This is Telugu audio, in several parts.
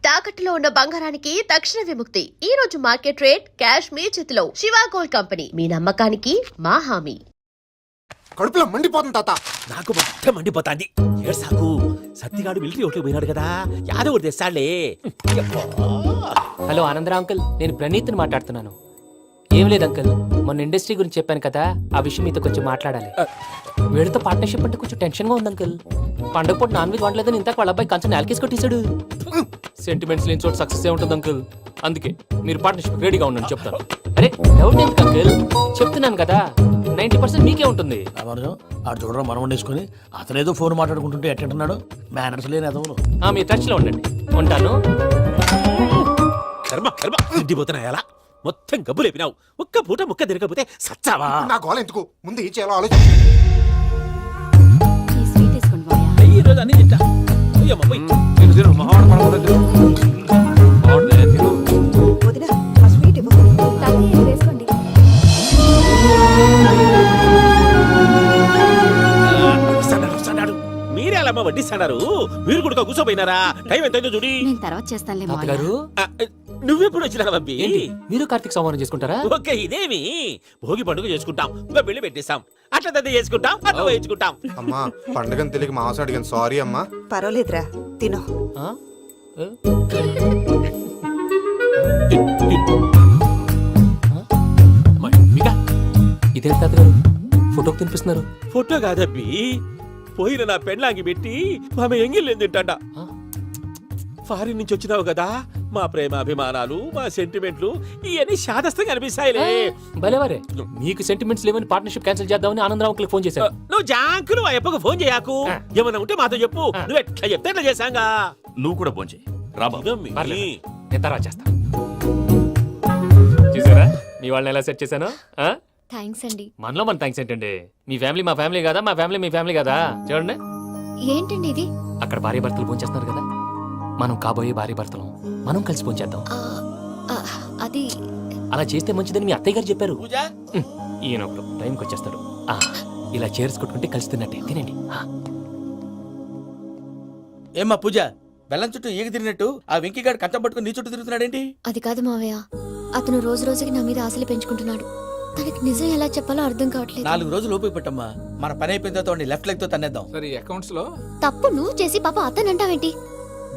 తాకట్టులో ఉన్న బంగారానికి తక్షణ విముక్తి. ఈ రోజు మార్కెట్ రేట్ క్యాష్ మీ చేతిలో. శివ గోల్డ్ కంపెనీ, మీ నమ్మకానికి మా హామీ. కడుపులో మండిపోతుంది తాత. నాకు మొత్తం మండిపోతాంది. ఏడ్సాకు, సత్తిగాడు మిలిటరీ ఓట్లు పోయినాడు కదా, యాదవ్ తెస్తాడులే. హలో ఆనందరా అంకుల్, నేను ప్రణీత్ని మాట్లాడుతున్నాను. ఏం లేదు అంకుల్, మొన్న ఇండస్ట్రీ గురించి చెప్పాను కదా, ఆ విషయం మీతో కొంచెం మాట్లాడాలి. వీడితో పార్ట్నర్షిప్ అంటే కొంచెం టెన్షన్ గా ఉంది అంకుల్. పండుగ పూట నాన్ వెజ్ వండలేదని ఇంతకు వాళ్ళ అబ్బాయి కంచెం నేలకేసి కొట్టేశాడు. సెంటిమెంట్స్ లేని చోట సక్సెస్ ఏ ఉంటుంది అంకుల్. అందుకే మీరు పార్ట్నర్షిప్ రెడీగా ఉండండి చెప్తాను. అరే డౌట్ ఎందుకు అంకుల్, చెప్తున్నాను కదా 90% మీకే ఉంటుంది. ఆడు చూడడం మనం వండేసుకుని అతనేదో ఫోన్ మాట్లాడుకుంటుంటే ఎట్టంటున్నాడు. మేనర్స్ లేని అదవులు. మీ టచ్ లో ఉండండి, ఉంటాను. కర్మ కర్మ తిండిపోతున్నా ఎలా మొత్తం గబ్బు లేపినావు. ఒక్క పూట ముక్క తిరగకపోతే సచ్చావా? నా గోల ఎందుకు, ముందు ఏం చేయాలో ఆలోచించు. ఈ రోజు అన్ని తింటా. అయ్యమ్మ, పోయ్. మీరే అలా వడ్డిస్తాడారు, మీరు కూడా కూర్చోపోయినారా? టైం ఎంతైందో చూడి. నేను తర్వాత చేస్తానులే మావయ్య. గారు నువ్వెప్పుడు వచ్చినా బంబి? మీరు కార్తీక్ సంహారం చేసుకుంటారా? ఓకే, ఇదేమి భోగి పండుగ చేసుకుంటాం, బిల్లు పెట్టేస్తాం, అట్లా దద్ద చేసుకుంటాం, అట్లా వేయించుకుంటాం. అమ్మా పండుగని తెలియక మాంసం అడిగాను, సారీ అమ్మా. పర్వాలేదురా, తినో. ఇదేంటి తాతగారు ఫోటోకి తినిపిస్తున్నారు? ఫోటో కాదబ్బి, పోయిన నా పెళ్ళాంగి పెట్టి ఆమె ఎంగిల్లేం తింటాడ. ఫారిన్ నుంచి వచ్చినావు కదా, మా ప్రేమ అభిమానాలు, మా సెంటిమెంట్లు ఇవన్నీ శాదస్తంగా అనిపిస్తాయిలే. భలేవారే, మీకు సెంటిమెంట్స్ లేవని పార్ట్నర్షిప్ క్యాన్సిల్ చేద్దామని ఆనందరావుకి ఫోన్ చేశాను. నువ్వు జాంకులు ఆ ఎప్పకు ఫోన్ చేయకు. ఏమన్నా ఉంటే మాతో చెప్పు, నువ్వు ఎట్లా చెప్తే ఎట్లా చేశాంగా. నువ్వు కూడా ఫోన్ చేయి రాబా. నేను తర్వాత చేస్తా. చూసారా మీ వాళ్ళని ఎలా సెట్ చేశాను? థ్యాంక్స్ అండి. మనలో మన థ్యాంక్స్ ఏంటండి, మీ ఫ్యామిలీ మా ఫ్యామిలీ కదా, మా ఫ్యామిలీ మీ ఫ్యామిలీ కదా. చూడండి, ఏంటండి ఇది? అక్కడ భార్య భర్తలు ఫోన్ చేస్తున్నారు కదా, మనం కాబోయే భార్య భర్తలు మనం కలిసి ఫోన్ చేద్దాం. అది అలా చేస్తే మంచిదని మీ అత్తయ్య గారు చెప్పారు. ఈయన ఒకడు టైంకి వచ్చేస్తాడు. ఇలా చేర్స్ కొట్టుకుంటే కలిసి తిన్నట్టే, తినండి. ఏమ్మా పూజ, బెల్లం చుట్టూ ఈగ తిరిగినట్టు ఆ వెంకీగాడు కంచం పట్టుకుని నీ చుట్టూ తిరుగుతున్నాడేంటి? అది కాదు మావయ్య, అతను రోజు రోజుకి నా మీద ఆశలు పెంచుకుంటున్నాడు. తనకి నిజం ఎలా చెప్పాలో అర్థం కావట్లేదు. 4 రోజులు ఓపిక పట్టమ్మా, మన పని అయిపోయిన తర్వాత లెఫ్ట్ లెగ్ తో తన్నేద్దాం. సరే అకౌంట్స్ లో తప్పు నువ్వు చేసి పాప అతను అంటావేంటి?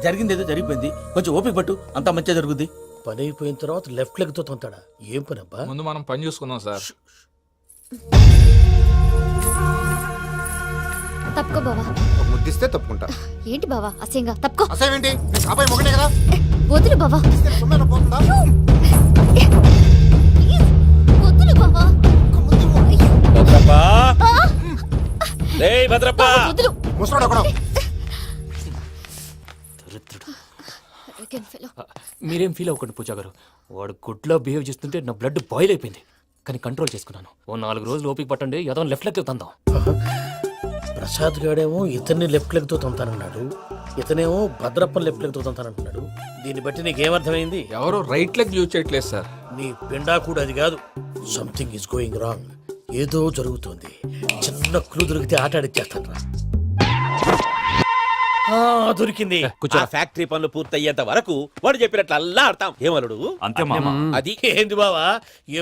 జరిగిందేదో జరిగిపోయింది, కొంచెం ఓపిక పట్టు, అంతా మంచిగా జరుగుద్ది. పని అయిపోయిన తర్వాత లెఫ్ట్ లెగ్ తో తొంతాడా? ఏం పని అబ్బా? ముందు మనం పని చూసుకుందాం సార్. తప్పుకో బావా. ఒక ముద్దిస్తే తప్పుకుంటా. ఏంటి బావా అసహ్యంగా? తప్పుకో. అసేమేంటి, నేను కాబోయే మొగనే కదా. వదులు బావా. సొమ్మేనా పోతుందా? వదులు బావా. భద్రప్ప, రేయ్ భద్రప్ప. వదులు. ముసరాడు అక్కడ. మీరేం ఫీల్ అవ్వకండి పూజా గారు, వాడు గుడ్లో బిహేవ్ చేస్తుంటే నా బ్లడ్ బాయిల్ అయిపోయింది, కానీ కంట్రోల్ చేసుకున్నాను. ఓ 4 రోజులు ఓపిక పట్టండి, ఏదో లెఫ్ట్ లెగ్ తందాం. ప్రసాద్ గాడేమో ఇతన్ని లెఫ్ట్ లెగ్ తో తొంతానన్నాడు, ఇతనేమో భద్రప్పని లెఫ్ట్ లెగ్ తో తొంతానంటున్నాడు. దీన్ని బట్టి నీకేమర్థమైంది? ఎవరు రైట్ లెగ్ యూజ్ చేయట్లేదు సార్. నీ పిండా కూడా అది కాదు. Something is going wrong. ఏదో జరుగుతోంది. చిన్న క్లూ దొరికితే ఆట ఆడిచ్చేస్తాను రా. దొరికింది. ఆ ఫ్యాక్టరీ పనులు పూర్తయ్యేంత వరకు వాడు చెప్పినట్లు అల్లా ఆడతాం. ఏమలుడు అంతే మామ. అది ఏంది బావా,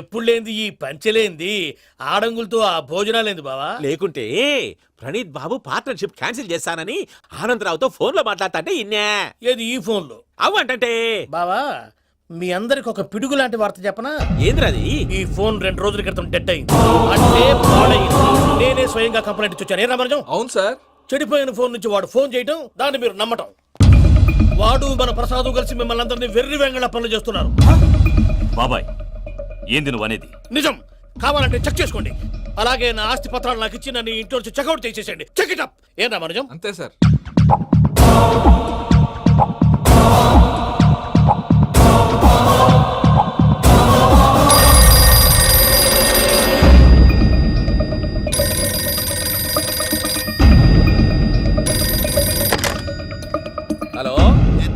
ఎప్పుడు లేంది ఈ పంచలేంది, ఆడంగులతో ఆ భోజనాలేంది బావా? లేకుంటే ప్రణీత్ బాబు పార్ట్నర్షిప్ క్యాన్సిల్ చేస్తానని ఆనందరావుతో ఫోన్ లో మాట్లాడతాంటే ఇన్నే. ఏది ఈ ఫోన్ లో? అవ్వంటే బావా, మీ అందరికి ఒక పిడుగు లాంటి వార్త చెప్పనా? ఏంద్రది? ఈ ఫోన్ 2 రోజుల క్రితం డెడ్ అయింది, అంటే పాడైంది. నేనే స్వయంగా కంప్లైంట్ ఇచ్చాను. ఏ రామరాజం? అవును సార్. చెడిపోయిన ఫోన్ నుంచి వాడు ఫోన్ చేయటం, దాన్ని మీరు నమ్మటం. వాడు మన ప్రసాదు కలిసి మిమ్మల్ని అందరినీ వెర్రి వెంగళ పనులు చేస్తున్నారు. బాబాయ్, ఏంది నువ్వు అనేది? నిజం. కావాలంటే చెక్ చేసుకోండి. అలాగే నా ఆస్తి పత్రాలు నాకు ఇచ్చి నన్ను ఇంట్లో నుంచి చెక్అౌట్ చేసేసండి. Check it up. ఏం రామరాజం? అంతే సార్. హలో,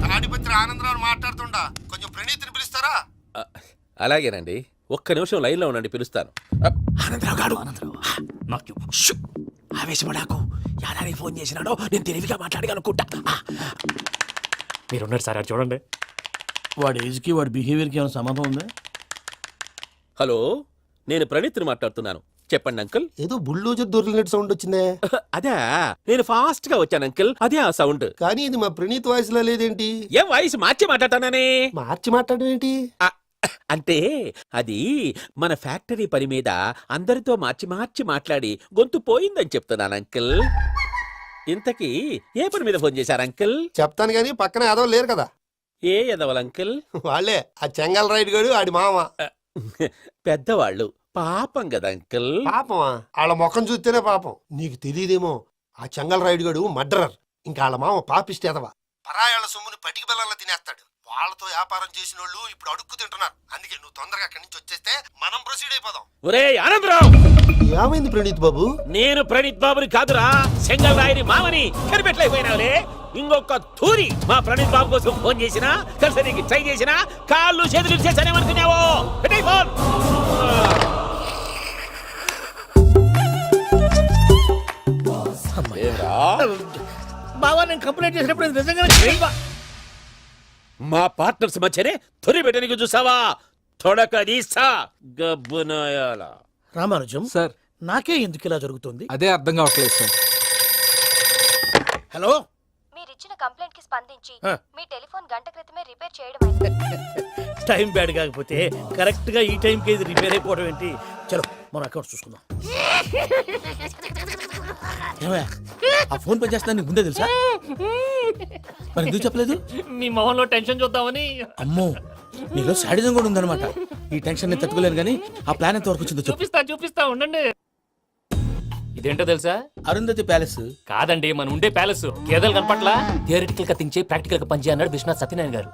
తాడిపత్రి ఆనందరావు మాట్లాడుతుండా, కొంచెం ప్రణీతిని పిలుస్తారా? అలాగేనండి, ఒక్క నిమిషం లైన్ లో ఉండండి, పిలుస్తాను. ఆనందరావు గాడు, ఆవేశపడాకు. యాదానికి ఫోన్ చేసినాడో నేను తెలివిగా మాట్లాడగలనుకుంటా. మీరున్నారు సార్, అది చూడండి. వాడి ఏజ్కి వాడి బిహేవియర్కి ఏమైనా సంబంధం ఉందా? హలో, నేను ప్రణీత్ని మాట్లాడుతున్నాను. చెప్పండి అంకుల్. ఏదో బుల్డోజర్ దొరికినట్టు సౌండ్ వచ్చిందే, అదే నేను ఫాస్ట్ గా వచ్చాను అంకుల్, అదే ఆ సౌండ్. కానీ ఇది మా ప్రణీత్ వాయిస్ లో లేదేంటి? ఏం వాయిస్ మార్చి మాట్లాడతానని? మార్చి మాట్లాడడం ఏంటి? అంటే అది మన ఫ్యాక్టరీ పని మీద అందరితో మార్చి మార్చి మాట్లాడి గొంతు పోయిందని చెప్తున్నాను అంకుల్. ఇంతకీ ఏ పని మీద ఫోన్ చేశారు అంకుల్? చెప్తాను గానీ పక్కన ఏదో లేరు కదా. ఏ ఎదవల్ అంకుల్? వాళ్ళే ఆ చెంగల్ రైడ్ గడు ఆడి మామ. పెద్దవాళ్ళు, పాపం కదా అంకుల్. పాపమా? వాళ్ళ ముఖం చూస్తేనే పాపం. నీకు తెలియదేమో, ఆ చెంగల్ రైడ్ గడు మర్డరర్. ఇంకా వాళ్ళ మామ పాపిస్తేదవా. పరాయాళ్ళ సొమ్ముని పటికి బెల్లంలో తినేస్తాడు. వాళ్ళతో వ్యాపారం చేసిన వాళ్ళు ఇప్పుడు అడుక్కు తింటున్నారు. అందుకే నువ్వు తొందరగా అక్కడి నుంచి వచ్చేస్తే మనం ప్రొసీడ్ అయిపోదాం. ఒరే ఆనందరావు, ఏమైంది ప్రణీత్ బాబు? నేను ప్రణీత్ బాబుని కాదురా, సెంగల్ రాయని మామని. కనిపెట్టలేకపోయినావులే. ఇంకొక తూరి మా ప్రణీత్ బాబు కోసం ఫోన్ చేసినా, కలిసి నీకు ట్రై చేసినా, కాళ్ళు చేతులు చేశానేమనుకున్నావో. పెట్టేయ్ ఫోన్. ఏమ్రా? బావా, నేను కంప్లైంట్ చేసినప్పుడు ఇది నిజంగానే మా పార్ట్నర్స్ మధ్యనే తొలి పెట్టడానికి చూసావా? తొడక తీస్తా గబ్బునాయాల. రామానుజం సార్, నాకే ఎందుకు ఇలా జరుగుతుంది? అదే అర్థం కావట్లేదు సార్. హలో, మీరిచ్చిన కంప్లైంట్ కి స్పందించి ఆ. మీ టెలిఫోన్ గంట క్రితమే రిపేర్ చేయడం టైం బ్యాడ్ కాకపోతే కరెక్ట్ గా ఈ టైంకి ఇది రిపేర్ అయిపోవడం ఏంటి? చలో మన అకౌంట్ చూసుకుందాం. ఏమయ్య, ఆ ఫోన్ పని చేస్తున్నా నీకు ముందే తెలుసా? మరి ఎందుకు చెప్పలేదు? మీ మొహంలో టెన్షన్ చూద్దామని. అమ్మో, నీలో శాడిజం కూడా ఉందన్నమాట. ఈ టెన్షన్ నేను తట్టుకోలేను కానీ ఆ ప్లాన్ ఎంత వరకు వచ్చిందో చెప్పు. చూపిస్తా ఉండండి. ఇదేంటో తెలుసా? అరుంధతి ప్యాలెస్. కాదండి, మన ఉండే ప్యాలెస్. గేదెలు కనపట్లా? థియరిటికల్ గా థింక్ చేయి, ప్రాక్టికల్ గా పనిచేయి అన్నాడు విశ్వనాథ్ సత్యనారాయణ గారు.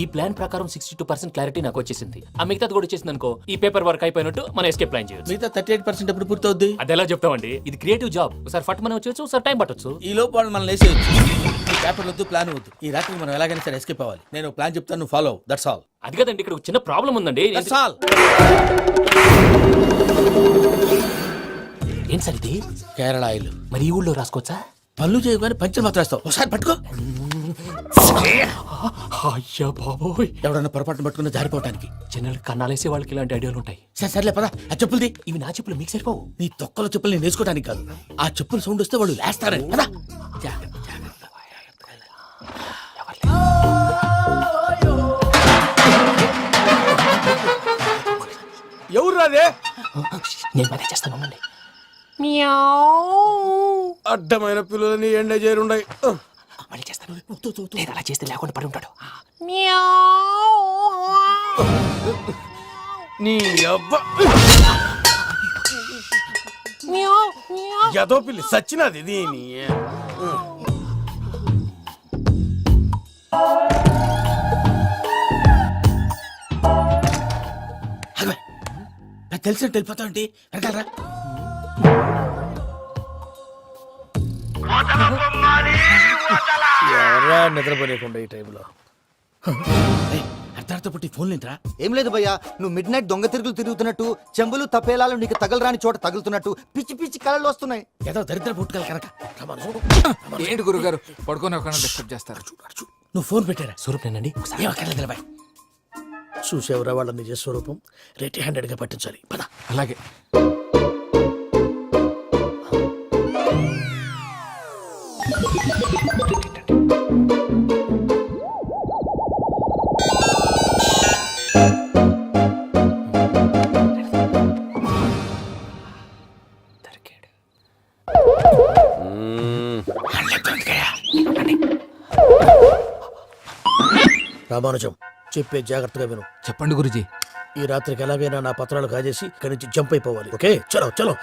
ఈ ప్లాన్ ప్రకారం 62% క్లారిటీ నాకు వచ్చేసింది. ఆ మిగతాది కూడా వచ్చేసింది అనుకో, ఈ పేపర్ వర్క్ అయిపోయినట్టు మనం ఎస్కేప్ ప్లాన్ చేయొచ్చు. మిగతా 38% ఎప్పుడు పూర్తవుద్ది? అది ఎలా చెప్తామండి? ఇది క్రియేటివ్ జాబ్. ఒకసారి ఫట్ మనం వచ్చేయచ్చు, ఒకసారి టైం పట్టొచ్చు. ఈ లోపు వాళ్ళు మనం లేసేయచ్చు. ఈ పేపర్ వద్దు, ప్లాన్ వద్దు. ఈ రాత్రికి మనం ఎలాగైనా సరే ఎస్కేప్ అవ్వాలి. నేను ప్లాన్ చెప్తాను, నువ్వు ఫాలో. That's all. అది కదండి, ఇక్కడ ఒక చిన్న ప్రాబ్లం ఉందండి. That's all. ఏం సార్ ఇది? కేరళ ఆయిల్. మరి ఈ ఊళ్ళో రాసుకోవచ్చా? పనులు చేయగానే పంచర్ మాత్రం వేస్తావు. ఒకసారి పట్టుకో. అయ్యా బాబోయ్, ఎవడన్నా పొరపాటున పట్టుకున్న జారిపోవటానికి. జనరల్ కన్నాలేసే వాళ్ళకి ఇలాంటి ఐడియాలు ఉంటాయి. సరే సర్లే పద, ఆ చెప్పులది. ఇవి నా చెప్పులు మీకు సరిపోవు. నీ తొక్కల చెప్పులు నేను వేసుకోవడానికి కాదు, ఆ చెప్పులు సౌండ్ వస్తే వాళ్ళు లేస్తారని. పద. జాగ్రత్త, జాగ్రత్త. ఎవరు రాదే? నేను పని చేస్తాను, ఉండండి. అడ్డమైన పిల్లలని ఎండ చేరుండయి. మళ్ళీ చేస్తాను. లేదు, అలా చేస్తే లేకుండా పడి ఉంటాడు. నీ అబ్బా ఎదో పిల్లి సచ్చినది దీని. నాకు తెలిసినట్టు వెళ్ళిపోతావు ఏంటి? వెనకాలరా. ఎవరా నిద్రపోలేకుండా ఈ టైంలో? అర్ధార్థ పుట్టి ఫోన్ లేంట్రా? ఏం లేదు భయ్యా, నువ్వు మిడ్ నైట్ దొంగ తిరుగులు తిరుగుతున్నట్టు, చెంబులు తపేలాలు నీకు తగలరాని చోట తగులుతున్నట్టు పిచ్చి పిచ్చి కళలు వస్తున్నాయి. ఏదో దరిద్ర పుట్టుకల కనుక. ఏంటి గురుగారు పడుకొని ఒక డిస్టర్బ్ చేస్తారు? నువ్వు ఫోన్ పెట్టారా? స్వరూపేనండి. ఏమక్కర్లేదు బాయ్. చూసేవరా వాళ్ళ నిజ స్వరూపం. రెడీ హ్యాండెడ్ గా పట్టించాలి. పద. అలాగే. రామానుజం, చెప్పే జాగ్రత్తగా విను. చెప్పండి గురుజీ. ఈ రాత్రికి ఎలాగైనా నా పత్రాలు కాజేసి ఇక్కడి నుంచి జంప్ అయిపోవాలి. ఓకే, చలో చలో.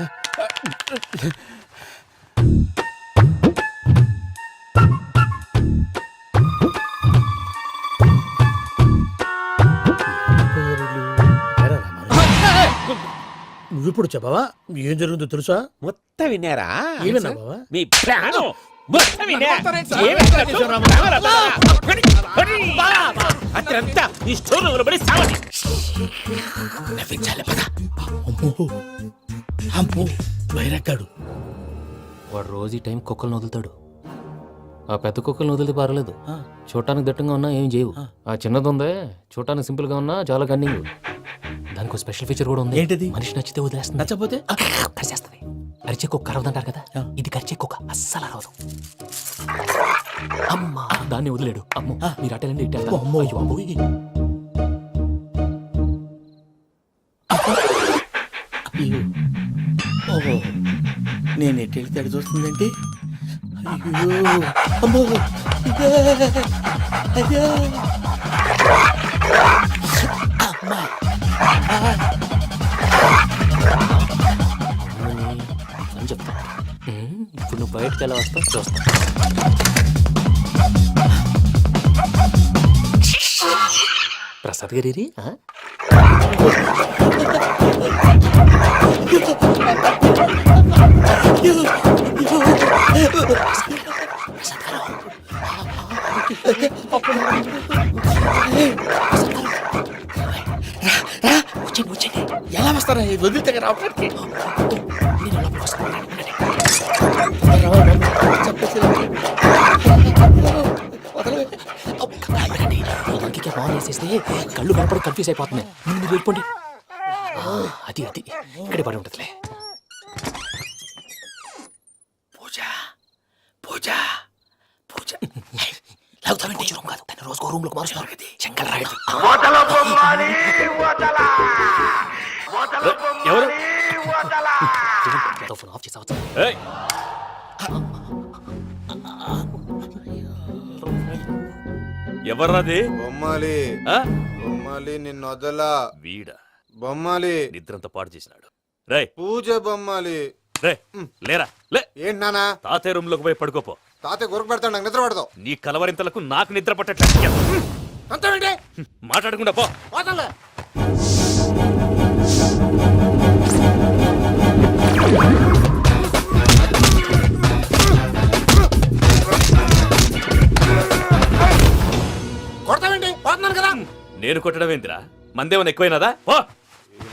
నువ్విప్పుడు చెప్పవా ఏం జరుగుతుందో తెలుసా? మొత్తం విన్నారా? ఏమన్నా బావా? మీ ప్లాన్ మొత్తం విన్నా? అతనంతా ఈ స్టోర్ రూమ్ లో పడి సావండి. నవ్వించాలి. పద. అమ్మో, అమ్మో, వైరక్కాడు. వాడు రోజు ఈ టైం కుక్కలను వదులుతాడు. ఆ పెద్ద కుక్కలను వదిలితే పర్లేదు చూడటానికి దట్టంగా ఉన్నా ఏం చేయవు ఆ చిన్నది ఉందే చూడటానికి సింపుల్ గా ఉన్నా చాలా కన్నింగ్ దానికి స్పెషల్ ఫీచర్ కూడా ఉంది. ఏంటిది? మనిషి నచ్చితే వదిలేస్తుంది, నచ్చపోతే కరిచేస్తుంది. అరిచే కుక్క అరవదంటారు కదా, ఇది కరిచే కుక్క అస్సలు అరవదు. అమ్మా దాన్ని వదిలేడు. అమ్మో మీరు అటెండి ఇట్టే అమ్మో. అయ్యో అమ్మోయ్. అయ్యో. ఓహో నేను ఎటు వెళ్తే అటు చూస్తుందంటే అయ్యో అమ్మో ఇదే. అయ్యో అమ్మా. అని చెప్తా. ఇప్పుడు నువ్వు బయటకు ఎలా వస్తావు చూస్తా. ప్రసాద్ గారి ఎలా వస్తారా వదిలితే రావడానికి వేసేస్తే కళ్ళు కనపడి కన్ఫ్యూజ్ అయిపోతున్నాయి. మీరు వెళ్ళిపోండి. అది అది ఇక్కడే పడి ఉంటుందిలే. పూజ పూజ పూజ లాగుతామంటే రూమ్ కాదు, తన రోజుకో రూమ్ లోకి మారుస్తున్నారు కదా. శంకర్ రాయుడు ఎవరు? ఫోన్ ఆఫ్ చేసావచ్చు. ఏయ్, ఎవర్రాది? బొమ్మాలి ఆ? బొమ్మాలి నిన్ను వదలా వీడా బొమ్మాలి నిద్రంతా పాడు చేసినాడు. రేయ్ పూజ బొమ్మాలి రే లేరా లే. ఏంటి నానా తాతయ్య రూమ్ లోకి పోయి పడుకోపో. తాతయ్య గురకు పెడతాడు నాకు నిద్ర పడతావు నీ కలవరింతలకు నాకు నిద్ర పట్టట్లేదు. అంతేంటి మాట్లాడకుండా పో. పోతాలే కొడతావేంటి పోతున్నాను కదా నేను కొట్టడం ఏంటిరా? మందేమన్నా ఎక్కువైనదా? పో.